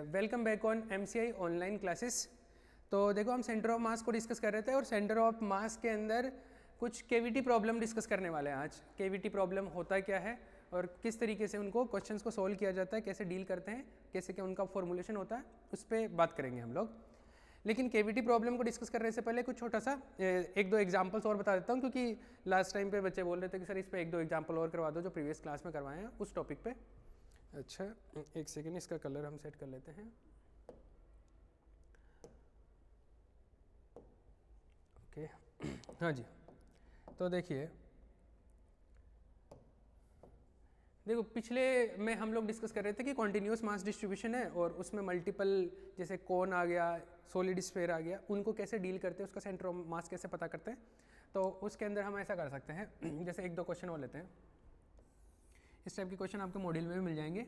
Welcome back on MCI online classes. तो देखो हम सेंटर ऑफ मास को डिस्कस कर रहे थे और सेंटर ऑफ मास के अंदर कुछ केवीटी प्रॉब्लम डिस्कस करने वाले हैं आज। केवीटी प्रॉब्लम होता क्या है और किस तरीके से उनको क्वेश्चंस को सोल्व किया जाता है, कैसे डील करते हैं, कैसे क्या उनका फॉर्मुलेशन होता है, उस पर बात करेंगे हम लोग। लेकिन केवीटी प्रॉब्लम को डिस्कस करने से पहले कुछ छोटा सा एक दो एग्जांपल्स और बता देता हूँ, क्योंकि लास्ट टाइम पे बच्चे बोल रहे थे कि सर इस पर एक दो एग्जांपल और करवा दो जो प्रीवियस क्लास में करवाए हैं उस टॉपिक पे। अच्छा एक सेकेंड, इसका कलर हम सेट कर लेते हैं। ओके हाँ जी, तो देखिए देखो पिछले में हम लोग डिस्कस कर रहे थे कि कॉन्टिन्यूस मास डिस्ट्रीब्यूशन है और उसमें मल्टीपल जैसे कोन आ गया, सॉलिड स्फीयर आ गया, उनको कैसे डील करते हैं, उसका सेंटर ऑफ मास कैसे पता करते हैं। तो उसके अंदर हम ऐसा कर सकते हैं जैसे एक दो क्वेश्चन और लेते हैं। इस टाइप के क्वेश्चन आपके मॉड्यूल में भी मिल जाएंगे।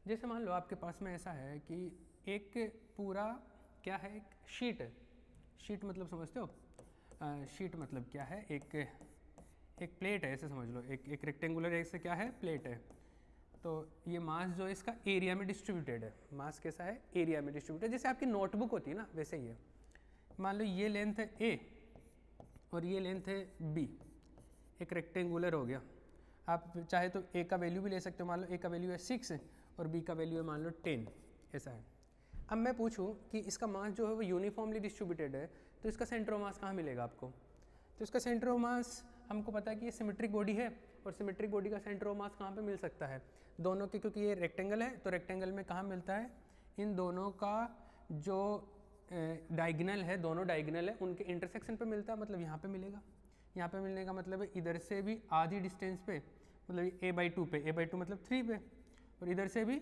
जैसे मान लो आपके पास में ऐसा है कि एक पूरा क्या है, एक शीट है। शीट मतलब समझते हो, शीट मतलब क्या है, एक प्लेट है, ऐसे समझ लो, एक रेक्टेंगुलर ऐसे क्या है, प्लेट है। तो ये मास जो है इसका एरिया में डिस्ट्रीब्यूटेड है। मास कैसा है, एरिया में डिस्ट्रीब्यूटेड, जैसे आपकी नोटबुक होती है ना वैसे ही है। मान लो ये लेंथ है A और ये लेंथ है B, एक रेक्टेंगुलर हो गया। आप चाहे तो A का वैल्यू भी ले सकते हो, मान लो A का वैल्यू है 6 और B का वैल्यू है मान लो 10, ऐसा है। अब मैं पूछूं कि इसका मास जो है वो यूनिफॉर्मली डिस्ट्रीब्यूटेड है, तो इसका सेंटर ऑफ मास कहाँ मिलेगा आपको। तो इसका सेंटर ऑफ मास हमको पता है कि ये सिमेट्रिक बॉडी है और सिमेट्रिक बॉडी का सेंटर ऑफ मास कहाँ पे मिल सकता है, दोनों के, क्योंकि ये रेक्टेंगल है तो रेक्टेंगल में कहाँ मिलता है, इन दोनों का जो डायगोनल है, दोनों डायगोनल है उनके इंटरसेक्शन पे मिलता है, मतलब यहाँ पे मिलेगा। यहाँ पे मिलने का मतलब है इधर से भी आधी डिस्टेंस पे, मतलब a/2 पे, a/2 मतलब 3 पे, और इधर से भी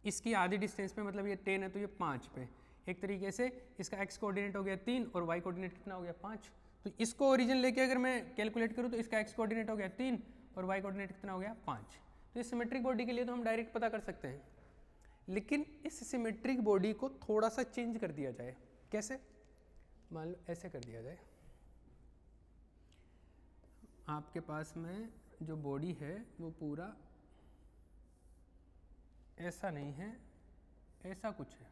इसकी आधी डिस्टेंस पे, मतलब ये 10 है तो ये 5 पे। एक तरीके से इसका x कोऑर्डिनेट हो गया 3 और y कोऑर्डिनेट कितना हो गया 5। तो इसको ओरिजिन लेके अगर मैं कैलकुलेट करूँ तो इसका x कोऑर्डिनेट हो गया 3 और y कोऑर्डिनेट कितना हो गया 5। तो इस सिमेट्रिक बॉडी के लिए तो हम डायरेक्ट पता कर सकते हैं, लेकिन इस सिमेट्रिक बॉडी को थोड़ा सा चेंज कर दिया जाए। कैसे, मान लो ऐसे कर दिया जाए। आपके पास में जो बॉडी है वो पूरा ऐसा नहीं है, ऐसा कुछ है,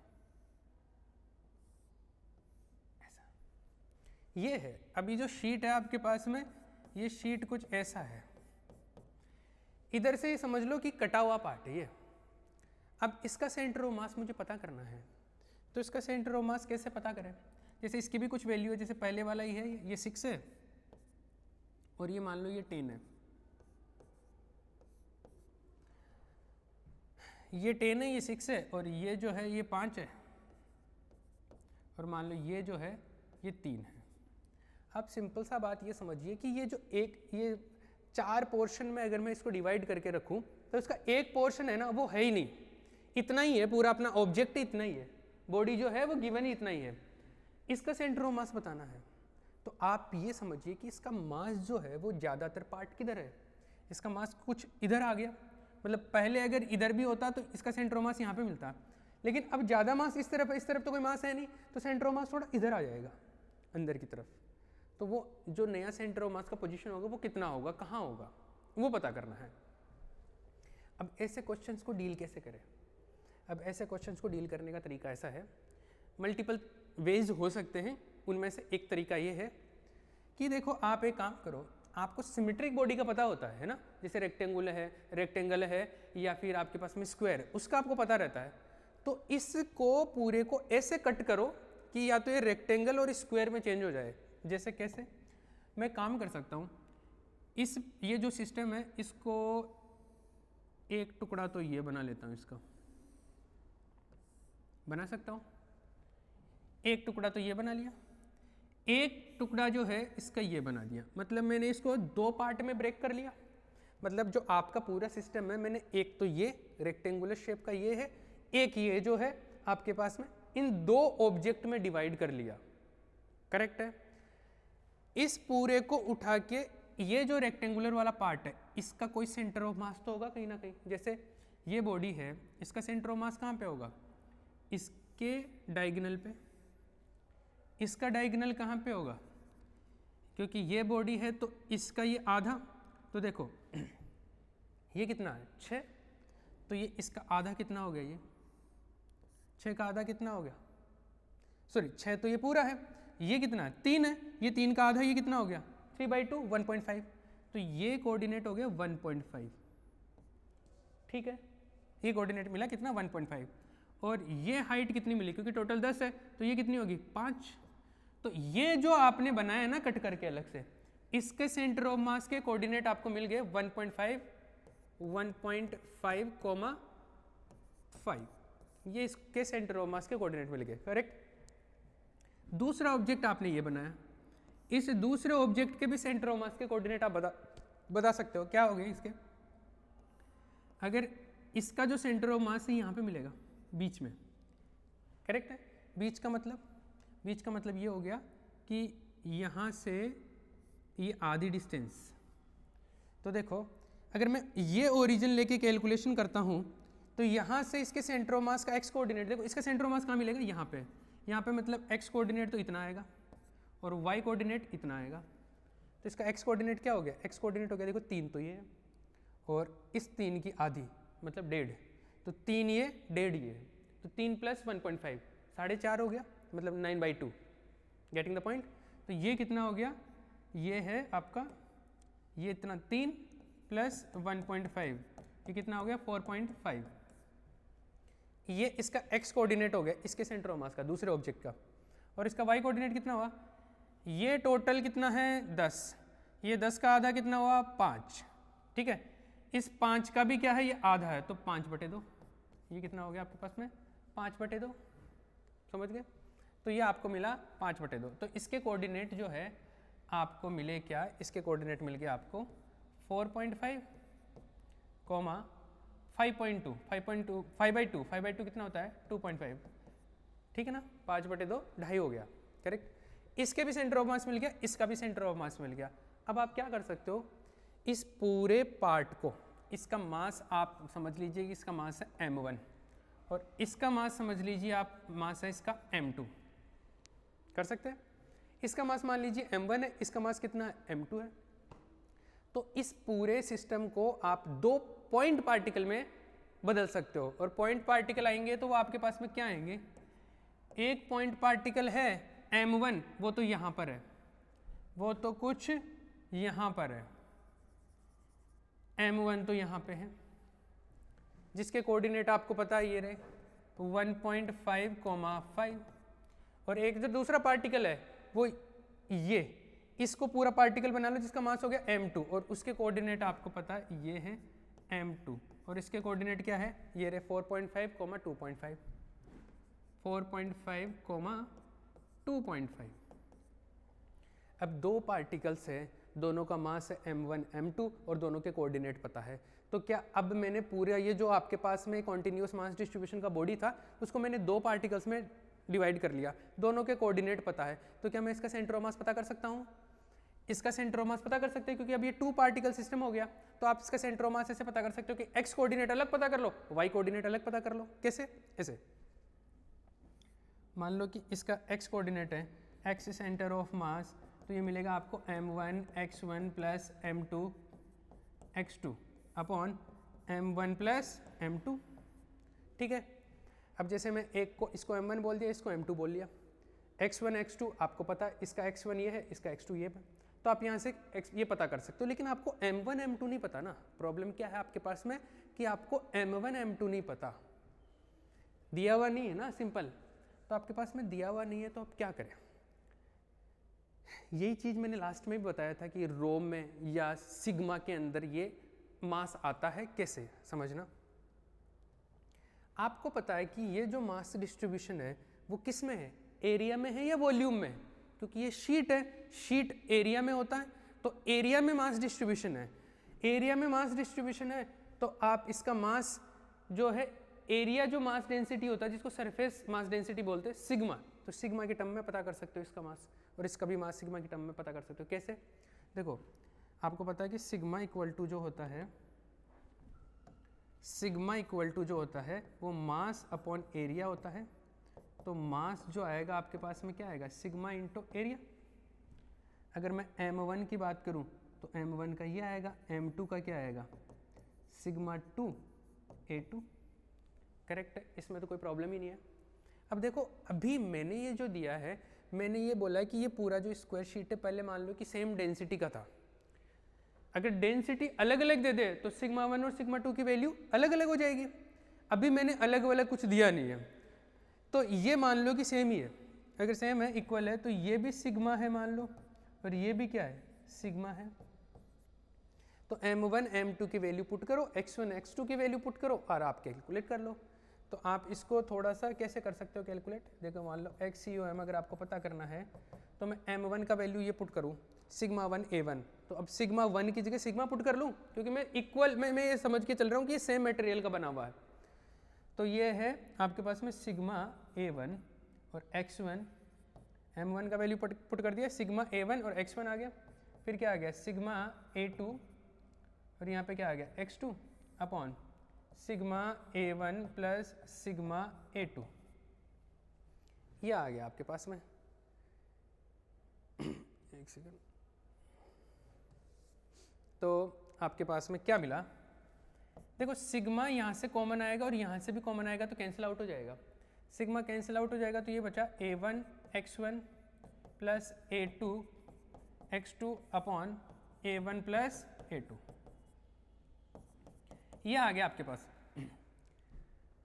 ऐसा ये है। अभी जो शीट है आपके पास में, ये शीट कुछ ऐसा है, इधर से समझ लो कि कटा हुआ पार्ट है ये। अब इसका सेंटर ऑफ मास मुझे पता करना है, तो इसका सेंटर ऑफ मास कैसे पता करें। जैसे इसकी भी कुछ वैल्यू है, जैसे पहले वाला ही है, ये 6 है और ये मान लो ये 10 है, ये 10 है, ये 6 है, और ये जो है ये 5 है, और मान लो ये जो है ये 3 है। अब सिंपल सा बात ये समझिए कि ये जो ये 4 पोर्शन में अगर मैं इसको डिवाइड करके रखूं तो इसका एक पोर्शन है ना वो है ही नहीं, इतना ही है, पूरा अपना ऑब्जेक्ट इतना ही है, बॉडी जो है वो गिवन ही इतना ही है। इसका सेंटर ऑफ मास बताना है, तो आप ये समझिए कि इसका मास जो है वो ज़्यादातर पार्ट किधर है, इसका मास कुछ इधर आ गया। मतलब पहले अगर इधर भी होता तो इसका सेंटर ऑफ मास यहाँ पे मिलता, लेकिन अब ज़्यादा मास इस तरफ तो कोई मास है नहीं, तो सेंटर ऑफ मास थोड़ा इधर आ जाएगा अंदर की तरफ। तो वो जो नया सेंटर ऑफ मास का पोजीशन होगा वो कितना होगा, कहाँ होगा, वो पता करना है। अब ऐसे क्वेश्चंस को डील कैसे करें। अब ऐसे क्वेश्चंस को डील करने का तरीका ऐसा है, मल्टीपल वेज हो सकते हैं, उनमें से एक तरीका ये है कि देखो आप एक काम करो, आपको सिमेट्रिक बॉडी का पता होता है ना, जैसे रेक्टेंगल है या फिर आपके पास में स्क्वायर है, उसका आपको पता रहता है। तो इसको पूरे को ऐसे कट करो कि या तो ये रेक्टेंगल और स्क्वायर में चेंज हो जाए। जैसे कैसे, मैं काम कर सकता हूँ, ये जो सिस्टम है इसको एक टुकड़ा तो ये बना लेता हूँ, इसका बना सकता हूँ, एक टुकड़ा तो ये बना लिया, एक टुकड़ा जो है इसका ये बना दिया, मतलब मैंने इसको 2 पार्ट में ब्रेक कर लिया। मतलब जो आपका पूरा सिस्टम है, मैंने एक तो ये रेक्टेंगुलर शेप का ये है, एक ये जो है आपके पास में, इन 2 ऑब्जेक्ट में डिवाइड कर लिया। करेक्ट है। इस पूरे को उठा के ये जो रेक्टेंगुलर वाला पार्ट है इसका कोई सेंटर ऑफ मास तो होगा कहीं ना कहीं। जैसे ये बॉडी है, इसका सेंटर ऑफ मास कहाँ पे होगा, इसके डायगोनल पे। इसका डायगोनल कहाँ पे होगा, क्योंकि ये बॉडी है तो इसका ये आधा, तो देखो ये कितना है 6, तो ये इसका आधा कितना हो गया, ये 6 का आधा कितना हो गया, सॉरी 6 तो ये पूरा है, ये कितना 3 है, ये 3 का आधा ये कितना हो गया 3/2 1.5, तो ये कोऑर्डिनेट हो गया 1.5, ठीक है, ये कोऑर्डिनेट मिला कितना 1.5, और ये हाइट कितनी मिली क्योंकि टोटल 10 है तो ये कितनी होगी 5। तो ये जो आपने बनाया ना कट करके अलग से, इसके सेंटर ऑफ मास के कोऑर्डिनेट आपको मिल गए 1.5 1.5, 5, ये इसके सेंटर ऑफ मास के कोऑर्डिनेट मिल गए, करेक्ट। दूसरा ऑब्जेक्ट आपने ये बनाया, इस दूसरे ऑब्जेक्ट के भी सेंटर ऑफ मास के कोऑर्डिनेट आप बता सकते हो, क्या हो गए इसके, अगर इसका जो सेंटर ऑफ मास है यहाँ पे मिलेगा बीच में, करेक्ट है, बीच का मतलब ये हो गया कि यहाँ से ये आधी डिस्टेंस, तो देखो अगर मैं ये ओरिजिन लेके कैलकुलेशन करता हूँ तो यहाँ से इसके सेंटर ऑफ मास का एक्स कोऑर्डिनेट, देखो इसका सेंटर ऑफ मास कहाँ मिलेगा, यहाँ पे मतलब एक्स कोऑर्डिनेट तो इतना आएगा और वाई कोऑर्डिनेट इतना आएगा, तो इसका एक्स कोऑर्डिनेट क्या हो गया, एक्स कोऑर्डिनेट हो गया देखो 3 तो ये है और इस 3 की आधी मतलब 1.5, तो 3 ये 1.5 ये, तो 3 + 1.5 4.5 हो गया, मतलब 9/2, गेटिंग द पॉइंट। तो ये कितना हो गया, ये है आपका, ये इतना 3 + 1.5, ये कितना हो गया 4.5, ये इसका x कोऑर्डिनेट हो गया इसके सेंटर ऑफ मास का दूसरे ऑब्जेक्ट का, और इसका y कोऑर्डिनेट कितना हुआ, ये टोटल कितना है 10, ये 10 का आधा कितना हुआ 5, ठीक है, इस 5 का भी क्या है ये आधा है, तो 5/2, ये कितना हो गया आपके पास में 5/2, समझ गए, तो ये आपको मिला 5/2, तो इसके कोऑर्डिनेट जो है आपको मिले क्या, इसके कोऑर्डिनेट मिल गया आपको 4.5, 5.2, 5/2 कितना होता है 2.5, ठीक है ना, 5/2 2.5 हो गया, करेक्ट। इसके भी सेंटर ऑफ मास मिल गया, इसका भी सेंटर ऑफ मास मिल गया। अब आप क्या कर सकते हो, इस पूरे पार्ट को, इसका मास आप समझ लीजिए कि इसका मास है m1 और इसका मास समझ लीजिए आप मास है इसका m2, कर सकते हैं। इसका मास मान लीजिए m1 है, इसका मास कितना है m2 है, तो इस पूरे सिस्टम को आप 2 पॉइंट पार्टिकल में बदल सकते हो, और पॉइंट पार्टिकल आएंगे तो वो आपके पास में क्या आएंगे, एक पॉइंट पार्टिकल है m1, वो तो यहाँ पर है, वो तो कुछ यहाँ पर है, m1 तो यहाँ पे है, जिसके कोऑर्डिनेट आपको पता है ये रहे 1.5, 5, और एक जो दूसरा पार्टिकल है वो ये, इसको पूरा पार्टिकल बना लो जिसका मास हो गया m2, और उसके कोऑर्डिनेट आपको पता है ये है m2, और इसके कोऑर्डिनेट क्या है ये रहे 4.5, 2.5, 4.5, 2.5। अब दो पार्टिकल्स है, दोनों का मास है m1, m2 और दोनों के कोऑर्डिनेट पता है, तो क्या अब मैंने पूरा ये जो आपके पास में कॉन्टिन्यूस मास डिस्ट्रीब्यूशन का बॉडी था उसको मैंने 2 पार्टिकल्स में डिवाइड कर लिया, दोनों के कोऑर्डिनेट पता है, तो क्या मैं इसका सेंटर ऑफ मास पता कर सकता हूँ, इसका सेंटर ऑफ मास पता कर सकते हैं, क्योंकि अब ये 2 पार्टिकल सिस्टम हो गया, तो आप इसका सेंटर ऑफ मास ऐसे पता कर सकते हो कि x कोऑर्डिनेट अलग पता कर लो, y कोऑर्डिनेट अलग पता कर लो। कैसे, ऐसे मान लो कि इसका x कोऑर्डिनेट है x सेंटर ऑफ मास, तो ये मिलेगा आपको m1 x1 plus m2 x2 upon m1 plus m2, ठीक है। अब जैसे मैं एक को इसको m1 बोल दिया, इसको m2 बोल लिया, x1 x2 आपको पता है, इसका x1 ये है, इसका x2 ये है, तो आप यहाँ से ये पता कर सकते हो, लेकिन आपको m1 m2 नहीं पता ना। प्रॉब्लम क्या है आपके पास में कि आपको m1 m2 नहीं पता, दिया हुआ नहीं है ना, सिंपल, तो आपके पास में दिया हुआ नहीं है, तो आप क्या करें। यही चीज़ मैंने लास्ट में भी बताया था कि रोम में या सिग्मा के अंदर ये मास आता है, कैसे समझना। आपको पता है कि ये जो मास डिस्ट्रीब्यूशन है वो किस में है, एरिया में है या वॉल्यूम में, क्योंकि ये शीट है, शीट एरिया में होता है, तो एरिया में मास डिस्ट्रीब्यूशन है, एरिया में मास डिस्ट्रीब्यूशन है, तो आप इसका मास जो है, एरिया जो मास डेंसिटी होता है जिसको सरफेस मास डेंसिटी बोलते हैं, सिग्मा, तो सिग्मा के टर्म में पता कर सकते हो इसका मास, और इसका भी मास सिग्मा के टर्म में पता कर सकते हो। कैसे, देखो आपको पता है कि सिग्मा इक्वल टू जो होता है, सिग्मा इक्वल टू जो होता है वो मास अपॉन एरिया होता है, तो मास जो आएगा आपके पास में क्या आएगा, सिग्मा इंटू एरिया। अगर मैं m1 की बात करूं तो m1 का ये आएगा, m2 का क्या आएगा, सिग्मा 2 A2, करेक्ट है, इसमें तो कोई प्रॉब्लम ही नहीं है। अब देखो अभी मैंने ये जो दिया है, मैंने ये बोला कि ये पूरा जो स्क्वायर शीट है पहले मान लो कि सेम डेंसिटी का था। अगर डेंसिटी अलग अलग दे दे तो सिग्मा 1 और सिग्मा 2 की वैल्यू अलग अलग हो जाएगी। अभी मैंने अलग अलग कुछ दिया नहीं है, तो ये मान लो कि सेम ही है। अगर सेम है, इक्वल है, तो ये भी सिग्मा है मान लो, और ये भी क्या है, सिग्मा है। तो m1 m2 की वैल्यू पुट करो, x1 x2 की वैल्यू पुट करो और आप कैलकुलेट कर लो। तो आप इसको थोड़ा सा कैसे कर सकते हो कैलकुलेट, देखो मान लो XCOM अगर आपको पता करना है तो मैं m1 का वैल्यू ये पुट करूँ सिग्मा 1 A1, तो अब सिग्मा 1 की जगह सिग्मा पुट कर लूँ, क्योंकि मैं इक्वल मैं ये समझ के चल रहा हूँ कि ये सेम मटेरियल का बना हुआ है। तो ये है आपके पास में सिग्मा A1 और x1, m1 का वैल्यू पुट कर दिया, सिग्मा A1 और x1 आ गया, फिर क्या आ गया सिग्मा A2 और यहाँ पे क्या आ गया x2 upon sigma A1 plus sigma A2, ये आ गया आपके पास में। एक सेकंड, तो आपके पास में क्या मिला, देखो सिग्मा यहाँ से कॉमन आएगा और यहाँ से भी कॉमन आएगा तो कैंसिल आउट हो जाएगा, सिग्मा कैंसिल आउट हो जाएगा, तो ये बचा A1 x1 plus A2 x2 upon A1 plus A2, ये आ गया आपके पास।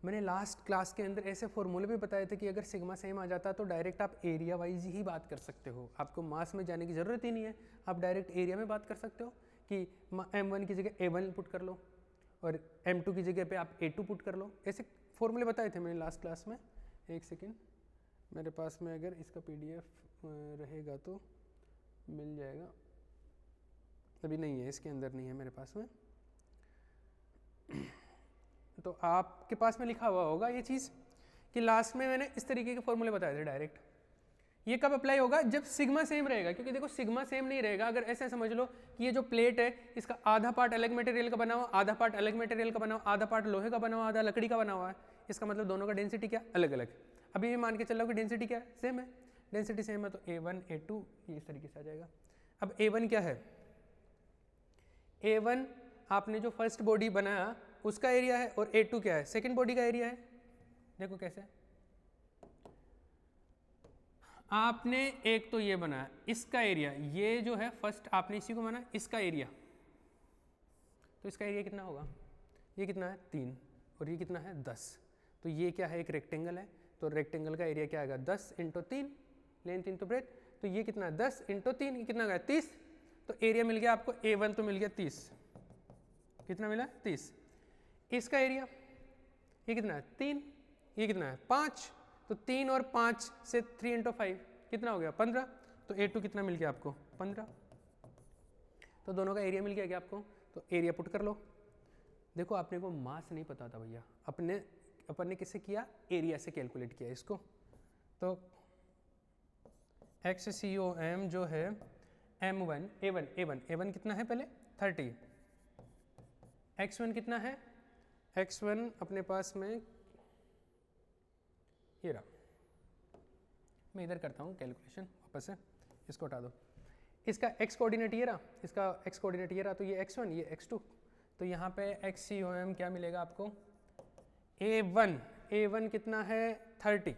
मैंने लास्ट क्लास के अंदर ऐसे फॉर्मूले भी बताए थे कि अगर सिग्मा सेम आ जाता तो डायरेक्ट आप एरिया वाइज ही बात कर सकते हो, आपको मास में जाने की ज़रूरत ही नहीं है, आप डायरेक्ट एरिया में बात कर सकते हो कि m1 की जगह A1 पुट कर लो और m2 की जगह पे आप A2 पुट कर लो। ऐसे फॉर्मूले बताए थे मैंने लास्ट क्लास में। एक सेकेंड, मेरे पास में अगर इसका PDF रहेगा तो मिल जाएगा, अभी नहीं है, इसके अंदर नहीं है मेरे पास में, तो आपके पास में लिखा हुआ होगा ये चीज़ कि लास्ट में मैंने इस तरीके के फॉर्मूले बताए थे डायरेक्ट। ये कब अप्लाई होगा, जब सिग्मा सेम रहेगा, क्योंकि देखो सिग्मा सेम नहीं रहेगा अगर ऐसे समझ लो कि ये जो प्लेट है इसका आधा पार्ट अलग मटेरियल का बना हुआ, आधा पार्ट अलग मटेरियल का बना हुआ, आधा पार्ट लोहे का बना हुआ, आधा लकड़ी का बना हुआ है, इसका मतलब दोनों का डेंसिटी क्या अलग अलग। अभी भी मान के चल रहा हूँ कि डेंसिटी क्या है, सेम है, डेंसिटी सेम है, तो A1 A2 ये इस तरीके से आ जाएगा। अब A1 क्या है, A1 आपने जो फर्स्ट बॉडी बनाया उसका एरिया है और A2 क्या है, सेकंड बॉडी का एरिया है। देखो कैसे, आपने एक तो ये बनाया, इसका एरिया, ये जो है फर्स्ट आपने इसी को बनाया, इसका एरिया, तो इसका एरिया कितना होगा, ये कितना है 3 और ये कितना है 10, तो ये क्या है एक रेक्टेंगल है, तो रेक्टेंगल का एरिया क्या आएगा 10 × 3, लेंथ इंटू ब्रेथ, तो ये कितना 10 × 3, ये कितना गया 30, तो एरिया मिल गया आपको A1 तो मिल गया 30, कितना मिला 30। इसका एरिया ये कितना है 3, ये कितना है 5, तो 3 और 5 से 3 × 5 कितना हो गया 15, तो A2 कितना मिल गया आपको 15, तो दोनों का एरिया मिल गया क्या आपको, तो एरिया पुट कर लो। देखो आपने को मास नहीं पता था भैया, अपन ने किससे किया, एरिया से कैलकुलेट किया इसको। तो XCOM जो है M1 A1 कितना है पहले 30, x1 कितना है, x1 अपने पास में ये रहा, मैं इधर करता हूँ कैलकुलेशन वापस से, इसको हटा दो, इसका x कोऑर्डिनेट ये रहा, इसका x कोऑर्डिनेट ये रहा, तो ये x1 ये x2, तो यहाँ पे XCOM क्या मिलेगा आपको, A1 कितना है 30,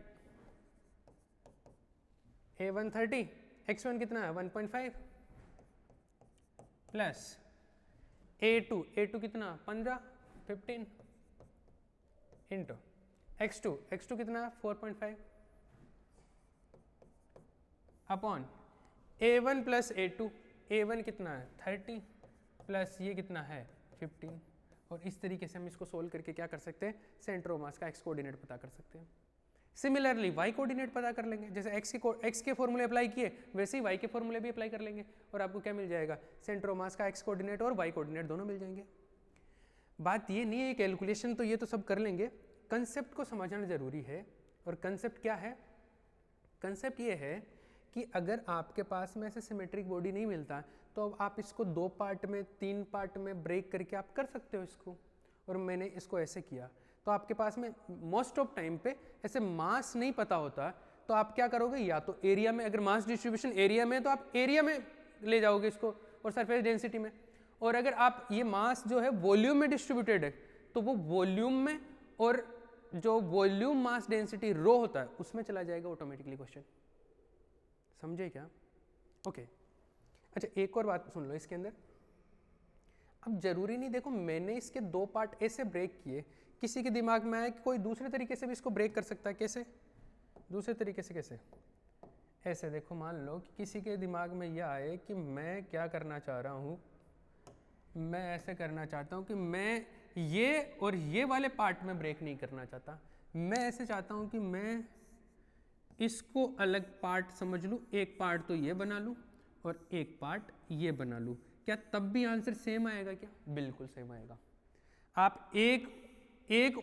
A1 30, x1 कितना है 1.5 प्लस A2 कितना 15 इंटू x2 कितना 4.5 अपॉन A1 प्लस A1 कितना है 30 प्लस ये कितना है 15, और इस तरीके से हम इसको सोल्व करके क्या कर सकते हैं, सेंटर ऑफ मास का x कोऑर्डिनेट पता कर सकते हैं। सिमिलरली y कोऑर्डिनेट पता कर लेंगे, जैसे x के फॉर्मूले अप्लाई किए वैसे ही y के फॉर्मूले भी अप्लाई कर लेंगे, और आपको क्या मिल जाएगा, सेंटर ऑफ मास का x कोऑर्डिनेट और y कोऑर्डिनेट दोनों मिल जाएंगे। बात ये नहीं है कैलकुलेशन तो ये तो सब कर लेंगे, कंसेप्ट को समझना जरूरी है। और कंसेप्ट क्या है, कंसेप्ट ये है कि अगर आपके पास में ऐसे सिमेट्रिक बॉडी नहीं मिलता तो अब आप इसको 2 पार्ट में 3 पार्ट में ब्रेक करके आप कर सकते हो इसको, और मैंने इसको ऐसे किया। तो आपके पास में मोस्ट ऑफ टाइम पे ऐसे मास नहीं पता होता तो आप क्या करोगे, या तो एरिया में, अगर मास डिस्ट्रीब्यूशन एरिया में है तो आप एरिया में ले जाओगे इसको और सरफेस डेंसिटी में, और अगर आप ये मास जो है वॉल्यूम में डिस्ट्रीब्यूटेड है तो वो वॉल्यूम में और जो वॉल्यूम मास डेंसिटी रो होता है उसमें चला जाएगा ऑटोमेटिकली क्वेश्चन। समझे क्या? ओके। अच्छा एक और बात सुन लो इसके अंदर। अब जरूरी नहीं, देखो मैंने इसके दो पार्ट ऐसे ब्रेक किए, किसी के दिमाग में आया कि कोई दूसरे तरीके से भी इसको ब्रेक कर सकता है। कैसे? दूसरे तरीके से कैसे? ऐसे देखो, मान लो कि किसी के दिमाग में यह आए कि मैं क्या करना चाह रहा हूँ, मैं ऐसे करना चाहता हूँ कि मैं ये और ये वाले पार्ट में ब्रेक नहीं करना चाहता, मैं ऐसे चाहता हूँ कि मैं इसको अलग पार्ट समझ लूँ, एक पार्ट तो ये बना लूँ और एक पार्ट ये बना लूँ। क्या तब भी आंसर सेम आएगा क्या? बिल्कुल सेम आएगा। आप एक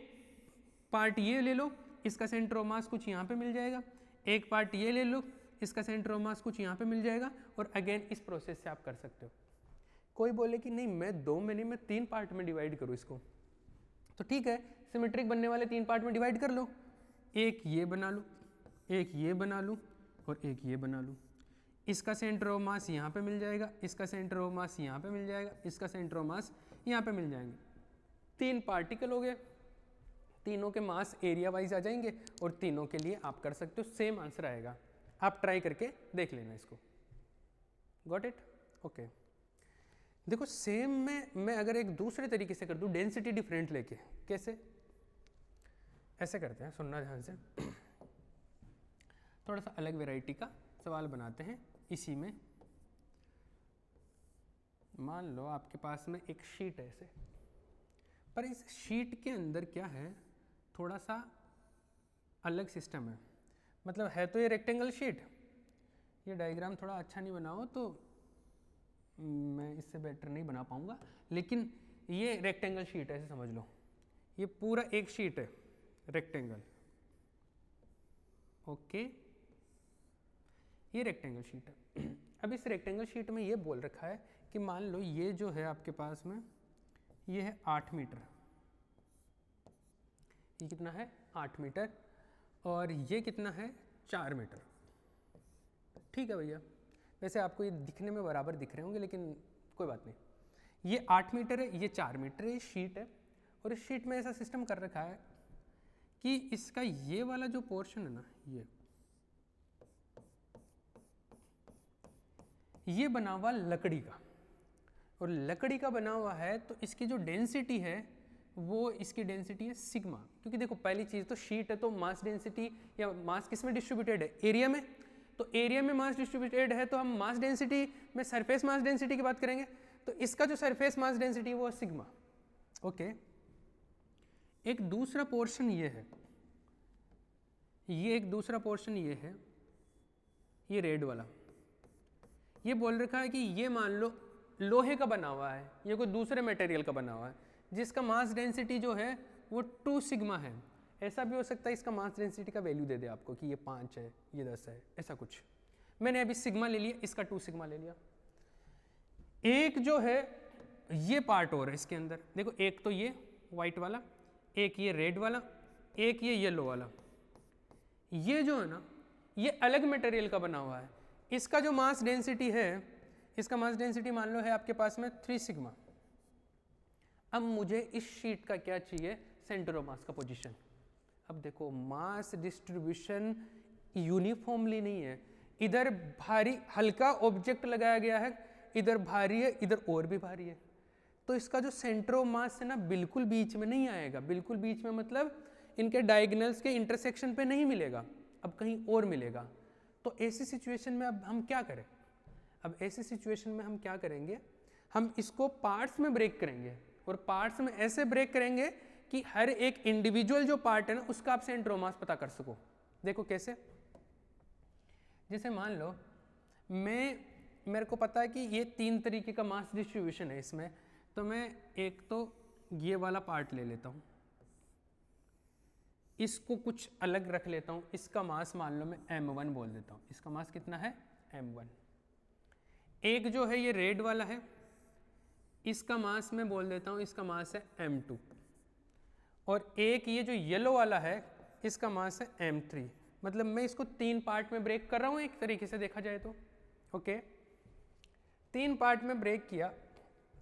पार्ट ये ले लो, इसका सेंटर ऑफ मास कुछ यहाँ पे मिल जाएगा, एक पार्ट ये ले लो, इसका सेंटर ऑफ मास कुछ यहाँ पे मिल जाएगा, और अगेन इस प्रोसेस से आप कर सकते हो। कोई बोले कि नहीं मैं दो में नहीं, मैं तीन पार्ट में डिवाइड करूँ इसको, तो ठीक है, सिमेट्रिक बनने वाले तीन पार्ट में डिवाइड कर लो। एक ये बना लूँ, एक ये बना लूँ और एक ये बना लूँ। इसका सेंटर ऑफ मास यहाँ पे मिल जाएगा, इसका सेंटर ऑफ मास यहाँ पे मिल जाएगा, इसका सेंटर ऑफ मास यहाँ पे मिल जाएंगे। तीन पार्टिकल हो गए, तीनों के मास एरिया वाइज आ जाएंगे और तीनों के लिए आप कर सकते हो, सेम आंसर आएगा। आप ट्राई करके देख लेना इसको। Got it? ओके। देखो सेम में मैं अगर एक दूसरे तरीके से कर दूं, डेंसिटी डिफरेंट लेके, कैसे? ऐसे करते हैं, सुनना ध्यान से। थोड़ा सा अलग वैरायटी का सवाल बनाते हैं। इसी में मान लो आपके पास में एक शीट है ऐसे, पर इस शीट के अंदर क्या है, थोड़ा सा अलग सिस्टम है। मतलब है तो ये रेक्टेंगल शीट, ये डायग्राम थोड़ा अच्छा नहीं बनाओ तो मैं इससे बेटर नहीं बना पाऊंगा, लेकिन ये रेक्टेंगल शीट है ऐसे समझ लो। ये पूरा एक शीट है रेक्टेंगल। ओके, ये रेक्टेंगल शीट है। अब इस रेक्टेंगल शीट में ये बोल रखा है कि मान लो ये जो है आपके पास में, ये है 8 मीटर। ये कितना है? 8 मीटर। और ये कितना है? 4 मीटर। ठीक है भैया, वैसे आपको ये दिखने में बराबर दिख रहे होंगे, लेकिन कोई बात नहीं। ये 8 मीटर है, ये 4 मीटर है, ये शीट है। और इस शीट में ऐसा सिस्टम कर रखा है कि इसका ये वाला जो पोर्शन है ना, ये बना हुआ लकड़ी का, और लकड़ी का बना हुआ है तो इसकी जो डेंसिटी है वो, इसकी डेंसिटी है सिग्मा। क्योंकि देखो पहली चीज़ तो शीट है, तो मास डेंसिटी या मास किस में डिस्ट्रीब्यूटेड है? एरिया में। तो एरिया में मास डिस्ट्रीब्यूटेड है तो हम मास डेंसिटी में सरफेस मास डेंसिटी की बात करेंगे, तो इसका जो सरफेस मास डेंसिटी है वो है सिग्मा। ओके। एक दूसरा पोर्शन ये है, ये एक दूसरा पोर्शन ये है, ये रेड वाला। ये बोल रखा है कि ये मान लो लोहे का बना हुआ है, ये कोई दूसरे मटेरियल का बना हुआ है, जिसका मास डेंसिटी जो है वो 2 सिग्मा है। ऐसा भी हो सकता है इसका मास डेंसिटी का वैल्यू दे दे आपको कि ये 5 है, ये 10 है, ऐसा कुछ। मैंने अभी सिग्मा ले लिया, इसका 2 सिग्मा ले लिया। एक जो है ये पार्ट और है इसके अंदर, देखो एक तो ये वाइट वाला, एक ये रेड वाला, एक ये येलो वाला। ये जो है ना, ये अलग मटेरियल का बना हुआ है। इसका जो मास डेंसिटी है, इसका मास डेंसिटी मान लो है आपके पास में 3 सिग्मा। अब मुझे इस शीट का क्या चाहिए? सेंटर ऑफ मास का पोजीशन। अब देखो मास डिस्ट्रीब्यूशन यूनिफॉर्मली नहीं है, इधर भारी हल्का ऑब्जेक्ट लगाया गया है, इधर भारी है, इधर और भी भारी है, तो इसका जो सेंटर ऑफ मास है ना बिल्कुल बीच में नहीं आएगा। बिल्कुल बीच में मतलब इनके डायगोनल्स के इंटरसेक्शन पे नहीं मिलेगा, अब कहीं और मिलेगा। तो ऐसी सिचुएशन में अब हम क्या करें? अब ऐसी सिचुएशन में हम क्या करेंगे? हम इसको पार्ट्स में ब्रेक करेंगे, और पार्ट्स में ऐसे ब्रेक करेंगे कि हर एक इंडिविजुअल जो पार्ट है ना उसका आप सेंटर ऑफ मास पता कर सको। देखो कैसे? जैसे मान लो मेरे को पता है कि ये 3 तरीके का मास डिस्ट्रीब्यूशन है इसमें, तो मैं एक तो ये वाला पार्ट ले लेता हूँ, इसको कुछ अलग रख लेता हूँ, इसका मास मान लो मैं m1 बोल देता हूँ। इसका मास कितना है? m1। एक जो है ये रेड वाला है, इसका मास मैं बोल देता हूँ, इसका मास है m2। और एक ये जो येलो वाला है, इसका मास है m3। मतलब मैं इसको 3 पार्ट में ब्रेक कर रहा हूँ एक तरीके से देखा जाए तो। ओके, 3 पार्ट में ब्रेक किया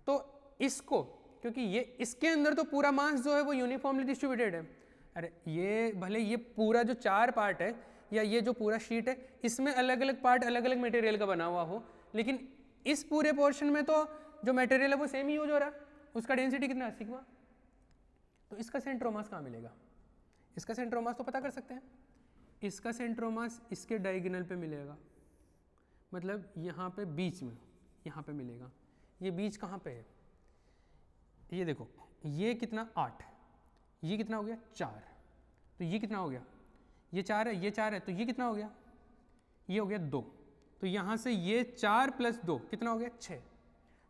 तो इसको क्योंकि ये इसके अंदर तो पूरा मास जो है वो यूनिफॉर्मली डिस्ट्रीब्यूटेड है। अरे ये भले ये पूरा जो 4 पार्ट है या ये जो पूरा शीट है इसमें अलग अलग पार्ट अलग अलग मटेरियल का बना हुआ हो, लेकिन इस पूरे पोर्शन में तो जो मटेरियल है वो सेम यूज हो रहा है, उसका डेंसिटी कितना है सिग्मा। तो इसका सेंट्रोमास कहाँ मिलेगा? इसका सेंट्रोमास तो पता कर सकते हैं, इसका सेंट्रोमास इसके डायगोनल पे मिलेगा, मतलब यहाँ पे बीच में, यहाँ पे मिलेगा। ये बीच कहाँ पे है? ये देखो, ये कितना 8, ये कितना हो गया 4, तो ये कितना हो गया, ये 4 है, ये 4 है, तो ये कितना हो गया, ये हो गया 2। तो यहाँ से ये 4 + 2 कितना हो गया 6।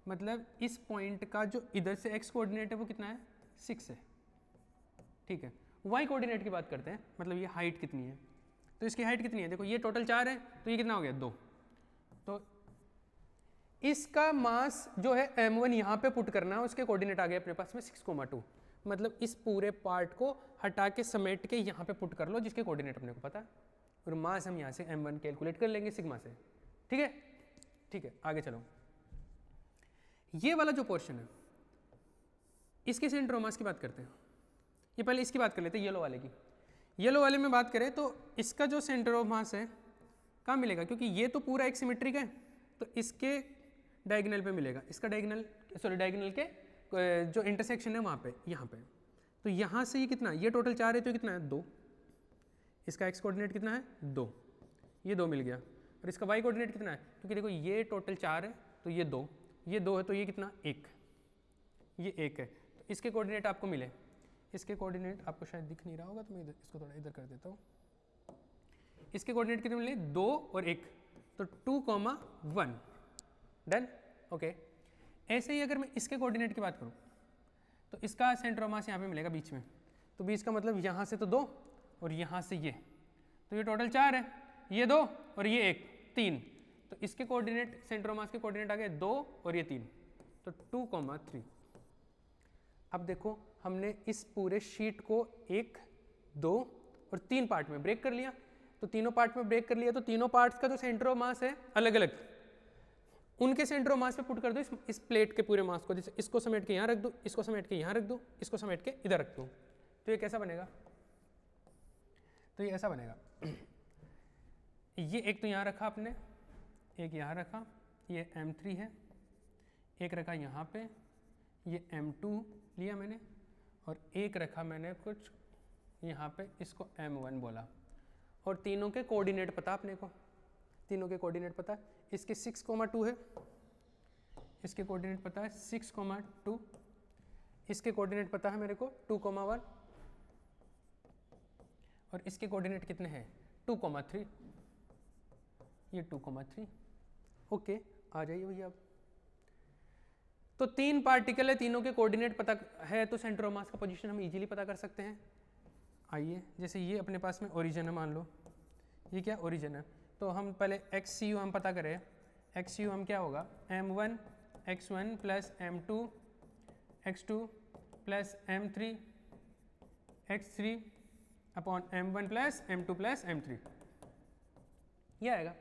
मतलब इस पॉइंट का जो इधर से x कोऑर्डिनेट है वो कितना है 6 है। ठीक है, y कोऑर्डिनेट की बात करते हैं, मतलब ये हाइट कितनी है, तो इसकी हाइट कितनी है, देखो ये टोटल 4 है, तो ये कितना हो गया 2। तो इसका मास जो है m1 यहाँ पे पुट करना है, उसके कोऑर्डिनेट आ गए अपने पास में 6,2। मतलब इस पूरे पार्ट को हटा के समेट के यहाँ पे पुट कर लो जिसके कोऑर्डिनेट अपने को पता है, और मास हम यहाँ से m1 कैलकुलेट कर लेंगे सिग्मा से। ठीक है, ठीक है, आगे चलो। ये वाला जो पोर्शन है इसके सेंट्रोमास की बात करते हैं। ये पहले इसकी बात कर लेते हैं, येलो वाले की। येलो वाले में बात करें तो इसका जो सेंट्रोमास है कहाँ मिलेगा, क्योंकि ये तो पूरा एक सिमेट्रिक है, तो इसके डायगोनल पे मिलेगा, इसका डायगोनल डायगोनल के जो इंटरसेक्शन है वहाँ पे, यहाँ पे। तो यहाँ से ये कितना, ये टोटल 4 है, तो ये कितना है 2, इसका x कोऑर्डिनेट कितना है 2, ये 2 मिल गया। और इसका y कोऑर्डिनेट कितना है, क्योंकि देखो ये टोटल 4 है, तो ये 2, ये 2 है, तो ये कितना 1, ये 1 है। तो इसके कोऑर्डिनेट आपको मिले, इसके कोऑर्डिनेट आपको शायद दिख नहीं रहा होगा, तो मैं इसको थोड़ा इधर कर देता हूँ। इसके कोऑर्डिनेट कितने मिले 2 और 1, तो 2,1 डन। ओके, ऐसे ही अगर मैं इसके कोऑर्डिनेट की बात करूँ तो इसका सेंट्रोमास यहाँ पे मिलेगा बीच में, तो बीच का मतलब यहाँ से तो 2 और यहाँ से ये, तो ये टोटल 4 है, ये 2 और ये 1 3, तो इसके कोऑर्डिनेट सेंट्रोमास के कोऑर्डिनेट आ गए 2 और ये 3, तो 2,3। अब देखो हमने इस पूरे शीट को 1 2 और 3 पार्ट में ब्रेक कर लिया, तो तीनों पार्ट में ब्रेक कर लिया, तो तीनों पार्ट्स का जो सेंट्रोमास है अलग अलग, उनके सेंट्रोमास पे पुट कर दो इस प्लेट के पूरे मास को। जैसे इसको समेट के यहाँ रख दो, इसको समेट के यहाँ रख दो, इसको समेट के इधर रख दो, तो ये कैसा बनेगा, तो ये ऐसा बनेगा। ये एक तो यहाँ रखा आपने, एक यहाँ रखा, ये m3 है, एक रखा यहाँ पे, ये m2 लिया मैंने, और एक रखा मैंने कुछ यहाँ पे, इसको m1 बोला, और तीनों के कोऑर्डिनेट पता अपने को, तीनों के कोऑर्डिनेट पता है। इसके 6,2 है, इसके कोऑर्डिनेट पता है 6,2, इसके कोऑर्डिनेट पता है मेरे को 2,1, और इसके कोऑर्डिनेट कितने हैं 2,3, ये 2,3। ओके, आ जाइए भैया। अब तो 3 पार्टिकल है, तीनों के कोऑर्डिनेट पता है, तो सेंट्रोमास का पोजीशन हम इजीली पता कर सकते हैं। आइए, जैसे ये अपने पास में ओरिजिन है, मान लो ये क्या ओरिजिन है, तो हम पहले XCU हम पता करें। XCU हम क्या होगा m1 x1 plus m2 x2 plus m3 x3 upon m1 plus m2 plus m3, ये आएगा।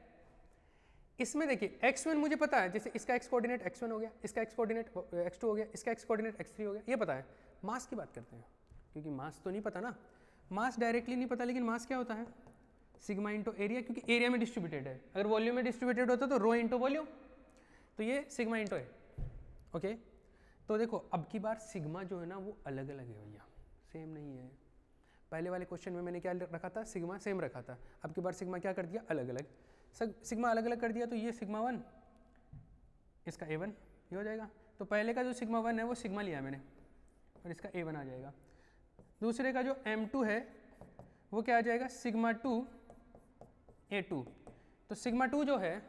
इसमें देखिए x1 मुझे पता है, जैसे इसका x कोऑर्डिनेट x1 हो गया, इसका x कोऑर्डिनेट x2 हो गया, इसका x कोऑर्डिनेट x3 हो गया, ये पता है। मास की बात करते हैं, क्योंकि मास तो नहीं पता ना, मास डायरेक्टली नहीं पता, लेकिन मास क्या होता है सिग्मा इंटू एरिया, क्योंकि एरिया में डिस्ट्रीब्यूटेड है। अगर वॉल्यूम में डिस्ट्रीब्यूटेड होता तो रो इंटू वॉल्यूम, तो ये सिग्मा इंटू है। ओके, तो देखो अब की बार सिग्मा जो है ना वो अलग अलग है भैया, सेम नहीं है। पहले वाले क्वेश्चन में मैंने क्या रखा था, सिग्मा सेम रखा था, अब की बार सिग्मा क्या कर दिया अलग अलग, सिग्मा अलग अलग कर दिया, तो ये सिग्मा 1, इसका A1 ये हो जाएगा। तो पहले का जो सिग्मा 1 है वो सिग्मा लिया मैंने, और इसका A1 आ जाएगा। दूसरे का जो m2 है वो क्या आ जाएगा सिग्मा 2 A2। तो सिग्मा 2 जो है,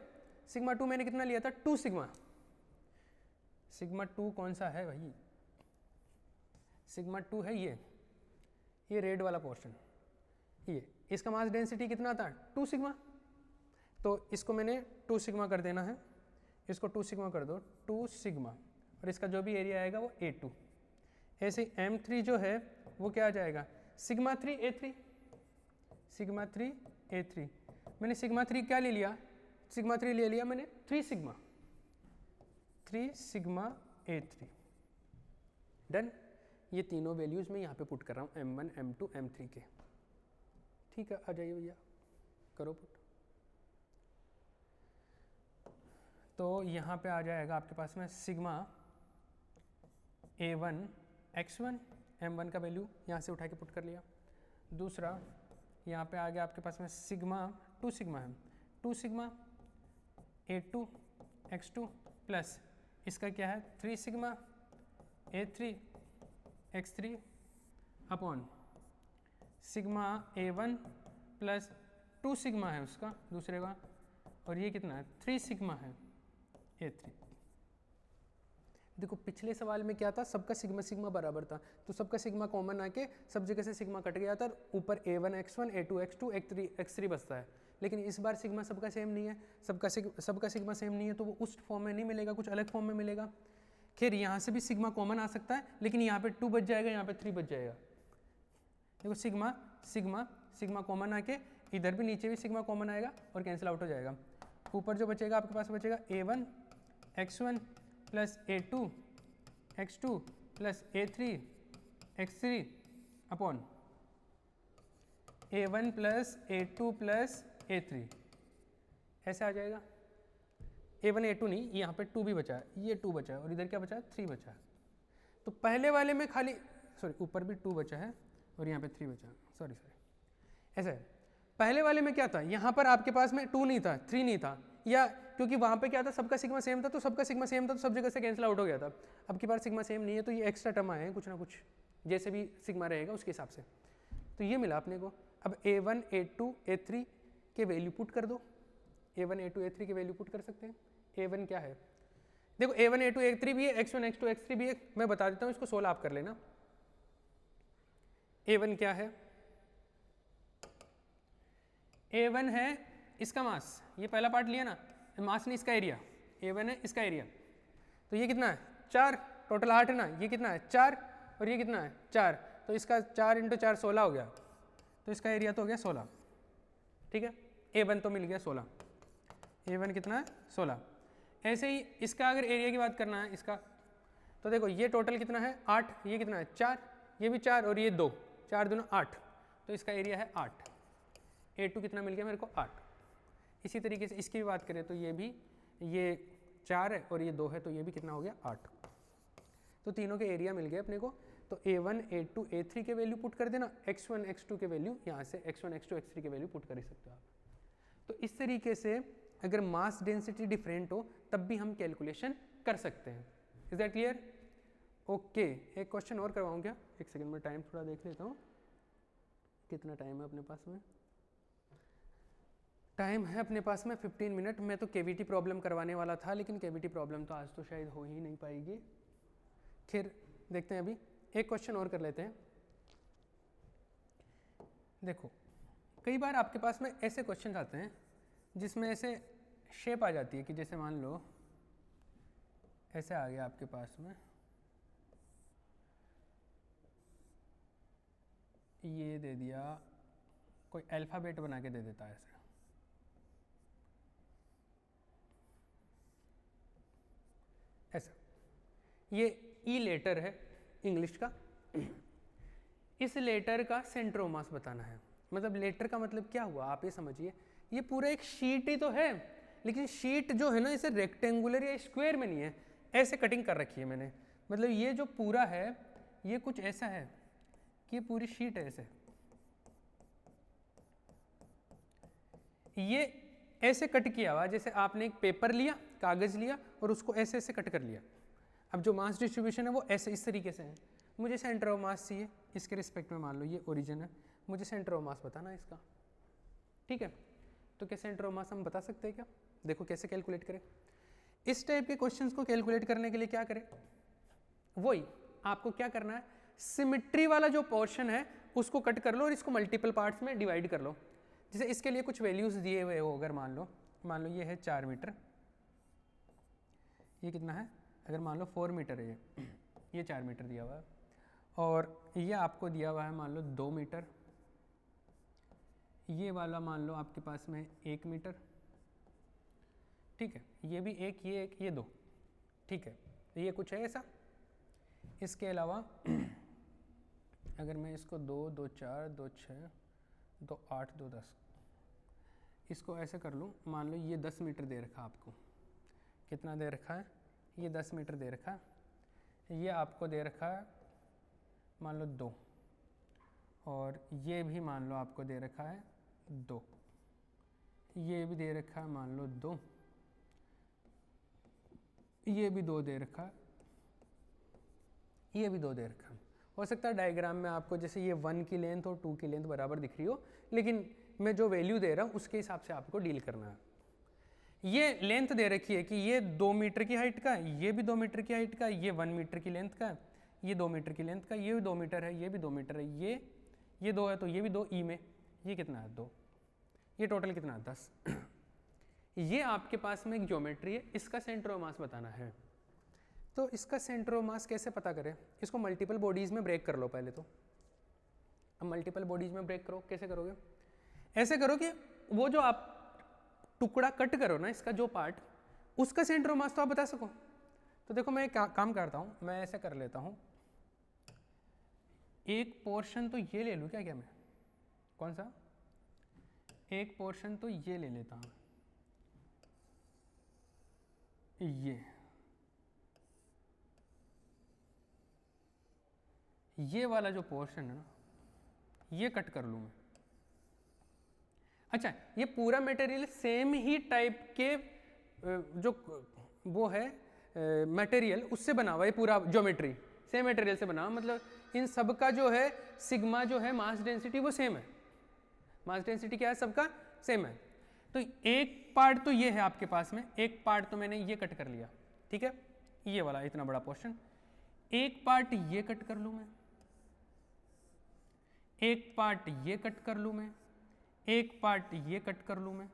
सिग्मा 2 मैंने कितना लिया था 2 सिग्मा, सिग्मा 2 कौन सा है भाई, सिग्मा 2 है ये रेड वाला पोर्शन, ये इसका मास डेंसिटी कितना था 2 सिग्मा, तो इसको मैंने 2 सिग्मा कर देना है, इसको 2 सिग्मा कर दो 2 सिग्मा, और इसका जो भी एरिया आएगा वो A2। ऐसे m3 जो है वो क्या आ जाएगा सिग्मा 3 A3, सिग्मा 3 A3। मैंने सिग्मा 3 क्या ले लिया, सिग्मा 3 ले लिया मैंने 3 सिग्मा A3। डन। ये तीनों वैल्यूज़ मैं यहाँ पे पुट कर रहा हूँ M1, M2, M3 के। ठीक है, आ जाइए भैया, करो पुट। तो यहाँ पे आ जाएगा आपके पास में सिग्मा A1 x1, M1 का वैल्यू यहाँ से उठा के पुट कर लिया। दूसरा यहाँ पे आ गया आपके पास में सिग्मा 2 सिग्मा है, 2 सिग्मा A2 x2 प्लस इसका क्या है 3 sigma A3 x3 upon sigma A1 plus 2 sigma है उसका दूसरे का, और ये कितना है 3 सिग्मा है A3। देखो पिछले सवाल में क्या था, सबका सिग्मा सिग्मा बराबर था, तो सबका सिग्मा कॉमन आके सब जगह से सिग्मा कट गया था, ऊपर A1 x1 A2 x2 x3 बचता है। लेकिन इस बार सिग्मा सबका सेम नहीं है, सबका सिग्मा सेम नहीं है, तो वो उस फॉर्म में नहीं मिलेगा, कुछ अलग फॉर्म में मिलेगा। खैर यहाँ से भी सिग्मा कॉमन आ सकता है, लेकिन यहाँ पे 2 बच जाएगा, यहाँ पे 3 बच जाएगा। देखो सिग्मा सिग्मा सिग्मा कॉमन आके इधर भी नीचे भी सिग्मा कॉमन आएगा और कैंसिल आउट हो जाएगा। ऊपर जो बचेगा आपके पास बचेगा A1 x1 plus A2 x2 plus A3 x3 upon A1 plus A2 plus A3, ऐसे आ जाएगा। A1 A2 नहीं, यहाँ पे 2 भी बचा है, ये 2 बचा है और इधर क्या बचा है 3 बचा है। तो पहले वाले में खाली ऊपर भी 2 बचा है और यहाँ पे 3 बचा है, सॉरी ऐसा है। पहले वाले में क्या था, यहाँ पर आपके पास में 2 नहीं था 3 नहीं था, या क्योंकि वहाँ पे क्या था सबका सिग्मा सेम था, तो सबका सिग्मा सेम था तो सब जगह से कैंसिल आउट हो गया था। अब की बार सिग्मा सेम नहीं है तो ये एक्स्ट्रा टर्म आए हैं कुछ ना कुछ, जैसे भी सिग्मा रहेगा उसके हिसाब से। तो ये मिला अपने को। अब A1 A2 A3 के वैल्यू पुट कर दो, A1 A2 A3 के वैल्यू पुट कर सकते हैं। A1 क्या है, देखो A1 A2 A3 भी है, x1 x2 x3 भी है, मैं बता देता हूँ, इसको 16 आप कर लेना। A1 क्या है, A1 है इसका मास, ये पहला पार्ट लिया ना, मास नहीं इसका एरिया, A1 है इसका एरिया, तो ये कितना है 4, टोटल 8 है ना, ये कितना है 4 और ये कितना है 4, तो इसका 4 × 4 16 हो गया, तो इसका एरिया तो हो गया 16। ठीक है, A1 तो मिल गया 16, A1 कितना है 16। ऐसे ही इसका अगर एरिया की बात करना है इसका, तो देखो ये टोटल कितना है 8, ये कितना है 4, ये भी 4 और ये 2, 4 दूना 8, तो इसका एरिया है 8। A2 कितना मिल गया मेरे को 8। इसी तरीके से इसकी भी बात करें तो ये भी, ये 4 है और ये 2 है, तो ये भी कितना हो गया 8। तो तीनों के एरिया मिल गए अपने को। तो A1 A2 A3 के वैल्यू पुट कर देना, x1 x2 के वैल्यू यहाँ से x1 x2 x3 के वैल्यू पुट कर ही सकते हो आप। तो इस तरीके से अगर मास डेंसिटी डिफरेंट हो तब भी हम कैलकुलेशन कर सकते हैं। Is that clear? ओके, एक क्वेश्चन और करवाऊँ क्या? एक सेकेंड में टाइम थोड़ा देख लेता हूँ, कितना टाइम है अपने पास में। टाइम है अपने पास में 15 मिनट। मैं तो केवीटी प्रॉब्लम करवाने वाला था, लेकिन केवीटी प्रॉब्लम तो आज तो शायद हो ही नहीं पाएगी। खैर देखते हैं, अभी एक क्वेश्चन और कर लेते हैं। देखो कई बार आपके पास में ऐसे क्वेश्चन आते हैं जिसमें ऐसे शेप आ जाती है कि जैसे मान लो ऐसे आ गया आपके पास में, ये दे दिया, कोई अल्फ़ाबेट बना के दे देता है ऐसे, ऐसा। ये ई लेटर है इंग्लिश का, इस लेटर का सेंट्रोमास बताना है। मतलब लेटर का मतलब क्या हुआ आप ये समझिए, ये पूरा एक शीट ही तो है, लेकिन शीट जो है ना इसे रेक्टेंगुलर या स्क्वायर में नहीं है, ऐसे कटिंग कर रखी है मैंने। मतलब ये जो पूरा है ये कुछ ऐसा है कि ये पूरी शीट है ऐसे, ये ऐसे कट किया हुआ, जैसे आपने एक पेपर लिया, कागज़ लिया और उसको ऐसे ऐसे कट कर लिया। अब जो मास डिस्ट्रीब्यूशन है वो ऐसे इस तरीके से है। मुझे सेंटर ऑफ मास चाहिए इसके रिस्पेक्ट में, मान लो ये ओरिजिन है, मुझे सेंटर ऑफ मास बताना है इसका। ठीक है, तो क्या सेंटर ऑफ मास हम बता सकते हैं क्या? देखो कैसे कैलकुलेट करें। इस टाइप के क्वेश्चंस को कैलकुलेट करने के लिए क्या करें, वही आपको क्या करना है, सिमेट्री वाला जो पोर्शन है उसको कट कर लो और इसको मल्टीपल पार्ट्स में डिवाइड कर लो। जैसे इसके लिए कुछ वैल्यूज़ दिए हुए हो, अगर मान लो ये है 4 मीटर, ये कितना है, अगर मान लो 4 मीटर है ये 4 मीटर दिया हुआ है, और ये आपको दिया हुआ है मान लो 2 मीटर, ये वाला मान लो आपके पास में 1 मीटर, ठीक है, ये भी 1, ये 1, ये 2, ठीक है, ये कुछ है ऐसा। इसके अलावा अगर मैं इसको 2, 2, 4, 2, 6, 2, 8, 2, 10 इसको ऐसे कर लूँ, मान लो ये 10 मीटर दे रखा आपको, कितना दे रखा है, ये 10 मीटर दे रखा है, ये आपको दे रखा है मान लो 2, और ये भी मान लो आपको दे रखा है 2, ये भी दे रखा है मान लो 2, ये भी 2 दे रखा है, ये भी 2 दे रखा है। हो सकता है डायग्राम में आपको जैसे ये 1 की लेंथ और 2 की लेंथ बराबर दिख रही हो, लेकिन मैं जो वैल्यू दे रहा हूँ उसके हिसाब से आपको डील करना है। ये लेंथ दे रखी है कि ये 2 मीटर की हाइट का है, ये भी 2 मीटर की हाइट का है, ये 1 मीटर की लेंथ का है, ये 2 मीटर की लेंथ का, ये भी 2 मीटर है, ये भी 2 मीटर है, ये 2 है तो ये भी 2 ई में, ये कितना है 2, ये टोटल कितना है 10। ये आपके पास में एक ज्योमेट्री है, इसका सेंटर ऑफ मास बताना है। तो इसका सेंटर ऑफ मास कैसे पता करें, इसको मल्टीपल बॉडीज में ब्रेक कर लो पहले तो। अब मल्टीपल बॉडीज में ब्रेक करो, कैसे करोगे, ऐसे करो कि वो जो आप टुकड़ा कट करो ना, इसका जो पार्ट, उसका सेंटर ऑफ मास तो आप बता सको। तो देखो मैं एक काम करता हूँ, मैं ऐसे कर लेता हूँ, एक पोर्शन तो ये ले लूँ क्या मैं, कौन सा, एक पोर्शन तो ये ले लेता हूँ, ये वाला जो पोर्शन है ना, ये कट कर लूँ मैं। अच्छा, ये पूरा मटेरियल सेम ही टाइप के जो वो है मटेरियल उससे बना हुआ है, पूरा ज्योमेट्री सेम मटेरियल से बना हुआ, मतलब इन सब का जो है सिग्मा जो है मास डेंसिटी वो सेम है, मास डेंसिटी क्या है सबका सेम है। तो एक पार्ट तो ये है आपके पास में, एक पार्ट तो मैंने ये कट कर लिया, ठीक है, ये वाला इतना बड़ा पोर्शन, एक पार्ट ये कट कर लूँ मैं, एक पार्ट ये कट कर लूँ मैं, एक पार्ट ये कट कर लूँ मैं।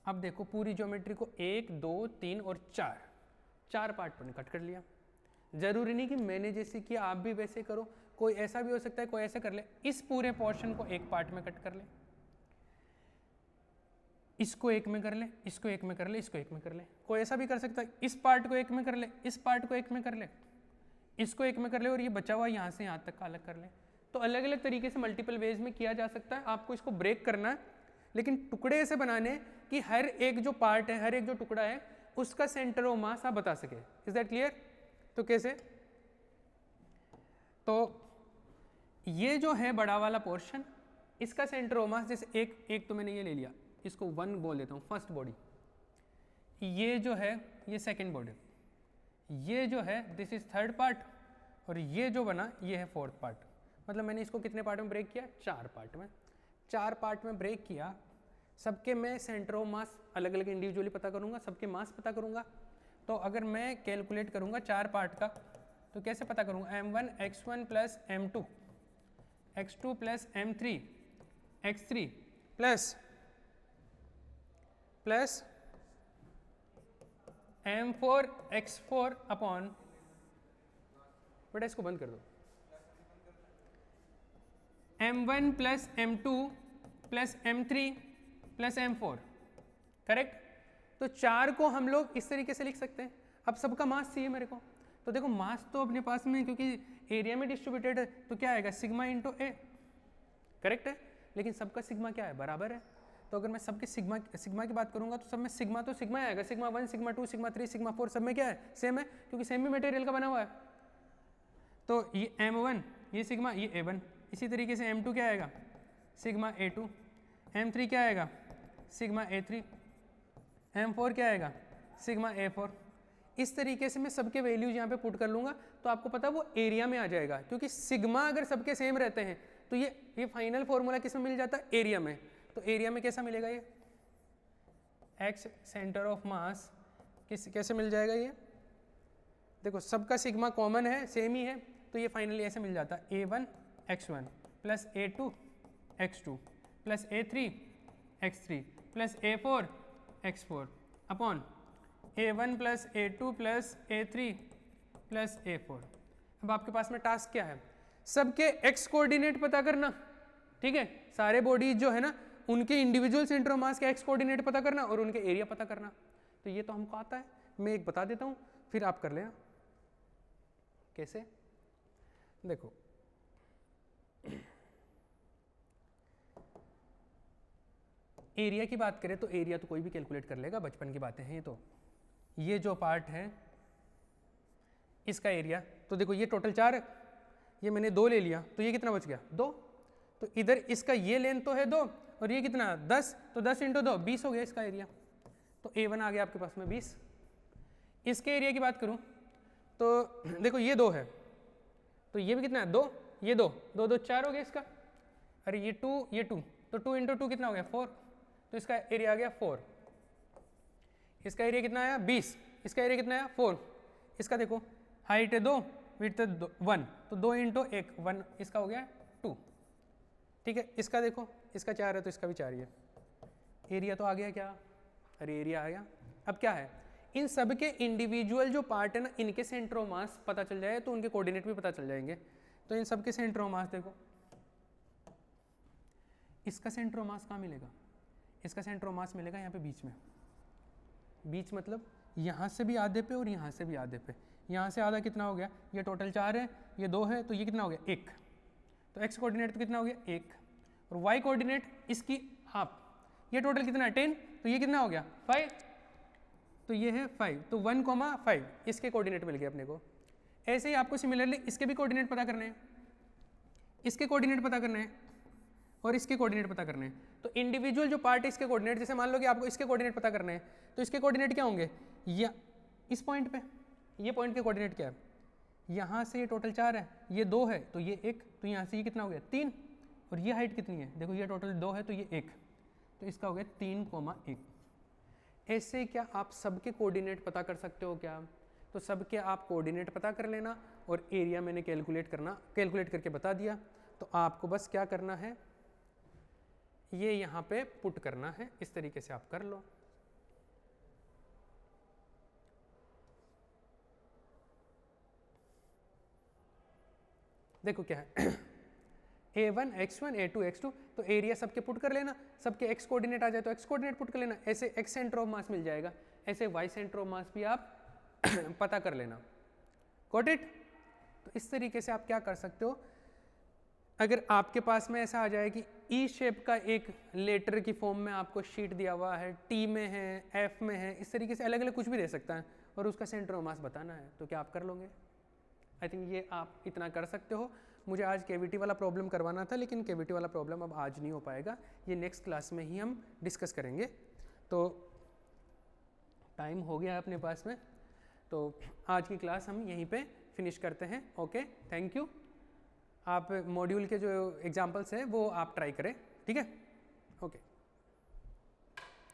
अब देखो पूरी ज्योमेट्री को 1, 2, 3 और 4 पार्ट पर कट कर लिया। जरूरी नहीं कि मैंने जैसे किया आप भी वैसे करो, कोई ऐसा भी हो सकता है, कोई ऐसे कर ले, इस पूरे पोर्शन को एक पार्ट में कट कर ले, इसको एक में कर ले, इसको एक में कर ले, इसको एक में कर ले। कोई ऐसा भी कर सकता है, इस पार्ट को एक में कर ले, इस पार्ट को एक में कर ले, इसको एक में कर ले, और ये बचा हुआ यहाँ से यहाँ तक का अलग कर ले। तो अलग अलग तरीके से मल्टीपल वेज में किया जा सकता है। आपको इसको ब्रेक करना है, लेकिन टुकड़े ऐसे बनाने कि हर एक जो पार्ट है, हर एक जो टुकड़ा है, उसका सेंटर ऑफ मास आप बता सके। Is that clear? तो कैसे, तो ये जो है बड़ा वाला पोर्शन, इसका सेंटर ऑफ मास, जैसे एक तो मैंने ये ले लिया, इसको 1 बोल देता हूँ, फर्स्ट बॉडी, ये जो है ये सेकेंड बॉडी, ये जो है दिस इज थर्ड पार्ट, और ये जो बना ये है फोर्थ पार्ट। मतलब मैंने इसको कितने पार्ट में ब्रेक किया, 4 पार्ट में। 4 पार्ट में ब्रेक किया, सबके मैं सेंटर ऑफ मास अलग अलग इंडिविजुअली पता करूंगा, सबके मास पता करूंगा। तो अगर मैं कैलकुलेट करूंगा 4 पार्ट का, तो कैसे पता करूंगा, m1 x1 plus m2 x2 plus m3 x3 plus m4 x4 upon, बेटा इसको बंद कर दो, m1 plus m2 plus m3 plus m4, correct. तो 4 को हम लोग इस तरीके से लिख सकते हैं। अब सबका मास चाहिए मेरे को, तो देखो मास तो अपने पास में, क्योंकि एरिया में डिस्ट्रीब्यूटेड है, तो क्या आएगा, सिग्मा इंटू ए, करेक्ट है। लेकिन सबका सिग्मा क्या है, बराबर है। तो अगर मैं सबके सिग्मा की बात करूंगा, तो सब में सिग्मा तो सिग्मा आएगा, सिग्मा 1, सिग्मा 2, सिग्मा 3, सिग्मा 4, सब में क्या है, सेम है, क्योंकि सेम ही मटेरियल का बना हुआ है। तो ये m1 ये सिग्मा, ये a1, इसी तरीके से m2 क्या आएगा, सिग्मा a2, m3 क्या आएगा, सिग्मा a3, m4 क्या आएगा, सिग्मा a4। इस तरीके से मैं सबके वैल्यूज यहाँ पे पुट कर लूँगा, तो आपको पता वो एरिया में आ जाएगा, क्योंकि सिग्मा अगर सबके सेम रहते हैं तो ये फाइनल फॉर्मूला किस में मिल जाता है, एरिया में। तो एरिया में कैसा मिलेगा, ये x सेंटर ऑफ मास कैसे मिल जाएगा, ये देखो सबका सिग्मा कॉमन है, सेम ही है, तो ये फाइनली ऐसे मिल जाता है a1 x1 plus a2 x2 plus a3 x3 plus a4 x4 upon a1 plus a2 plus a3 plus a4। अब आपके पास में टास्क क्या है, सबके x कोऑर्डिनेट पता करना, ठीक है। सारे बॉडीज जो है ना, उनके इंडिविजुअल सेंटर ऑफ मास के x कोऑर्डिनेट पता करना और उनके एरिया पता करना। तो ये तो हमको आता है, मैं एक बता देता हूँ, फिर आप कर लेना कैसे। देखो एरिया की बात करें तो एरिया तो कोई भी कैलकुलेट कर लेगा, बचपन की बातें हैं ये तो। ये जो पार्ट है इसका एरिया, तो देखो ये टोटल 4 है, ये मैंने 2 ले लिया, तो ये कितना बच गया 2। तो इधर इसका ये लेंथ तो है 2 और ये कितना 10, तो 10 × 2 20 हो गया इसका एरिया। तो A1 आ गया आपके पास में 20। इसके एरिया की बात करूं तो देखो ये 2 है, तो ये भी कितना है 2, ये 2 2 2 4 हो गया इसका। अरे ये 2 ये 2, तो 2 × 2 कितना हो गया 4, तो इसका एरिया आ गया 4। इसका एरिया कितना आया 20, इसका एरिया कितना आया 4। इसका देखो हाइट है 2, विड्थ है 1, तो 2 × 1 1, इसका हो गया 2। ठीक है, इसका देखो इसका 4 है तो इसका भी 4 ही है। एरिया तो आ गया क्या, अरे एरिया आ गया। अब क्या है, इन सब के इंडिविजुअल जो पार्ट है ना, इनके सेंटर ऑफ मास पता चल जाए तो उनके कोऑर्डिनेट भी पता चल जाएंगे। तो इन सब के सेंटर ऑफ मास देखो, इसका सेंटर ऑफ मास कहाँ मिलेगा, इसका सेंटर ऑफ मास मिलेगा यहाँ पे बीच में। बीच मतलब यहाँ से भी आधे पे और यहाँ से भी आधे पे। यहाँ से आधा कितना हो गया, ये टोटल 4 है, ये 2 है, तो ये कितना हो गया 1। तो x कोऑर्डिनेट तो कितना हो गया 1, और y कोऑर्डिनेट इसकी हाफ, ये टोटल कितना है 10, तो ये कितना हो गया 5, तो ये है 5, तो 1,5 इसके कोऑर्डिनेट मिल गए अपने को। ऐसे ही आपको सिमिलरली इसके भी कोऑर्डिनेट पता करने हैं, इसके कोऑर्डिनेट पता करने हैं और इसके कोऑर्डिनेट पता करने हैं। तो इंडिविजुअल जो पार्ट है इसके कोऑर्डिनेट, जैसे मान लो कि आपको इसके कोऑर्डिनेट पता करने हैं, तो इसके कोऑर्डिनेट क्या होंगे, या इस पॉइंट पे, ये पॉइंट के कोऑर्डिनेट क्या है, यहाँ से ये टोटल 4 है, ये 2 है तो ये 1, तो यहाँ से ये कितना हो गया 3, और ये हाइट कितनी है, देखो ये टोटल 2 है तो ये 1, तो इसका हो गया 3,1। ऐसे क्या आप सबके कोऑर्डिनेट पता कर सकते हो क्या, तो सबके आप कोऑर्डिनेट पता कर लेना, और एरिया मैंने कैलकुलेट करके बता दिया। तो आपको बस क्या करना है, ये यहाँ पे पुट करना है, इस तरीके से आप कर लो। देखो क्या है A1 x1 A2 x2, तो एरिया सबके पुट कर लेना, सबके x कोऑर्डिनेट आ जाए तो x कोऑर्डिनेट पुट कर लेना, ऐसे x सेंटर ऑफ मास मिल जाएगा, ऐसे y सेंटर ऑफ मास भी आप पता कर लेना। Got it. तो इस तरीके से आप क्या कर सकते हो, अगर आपके पास में ऐसा आ जाए कि ई शेप का एक लेटर की फॉर्म में आपको शीट दिया हुआ है, टी में है, एफ में है, इस तरीके से अलग अलग कुछ भी दे सकता है, और उसका सेंटर ऑफ मास बताना है, तो क्या आप कर लोगे। आई थिंक ये आप इतना कर सकते हो। मुझे आज केविटी वाला प्रॉब्लम करवाना था, लेकिन केविटी वाला प्रॉब्लम अब आज नहीं हो पाएगा, ये नेक्स्ट क्लास में ही हम डिस्कस करेंगे। तो टाइम हो गया अपने पास में, तो आज की क्लास हम यहीं पे फिनिश करते हैं। Okay, thank you. आप मॉड्यूल के जो एग्जाम्पल्स हैं वो आप ट्राई करें, ठीक है। ओके।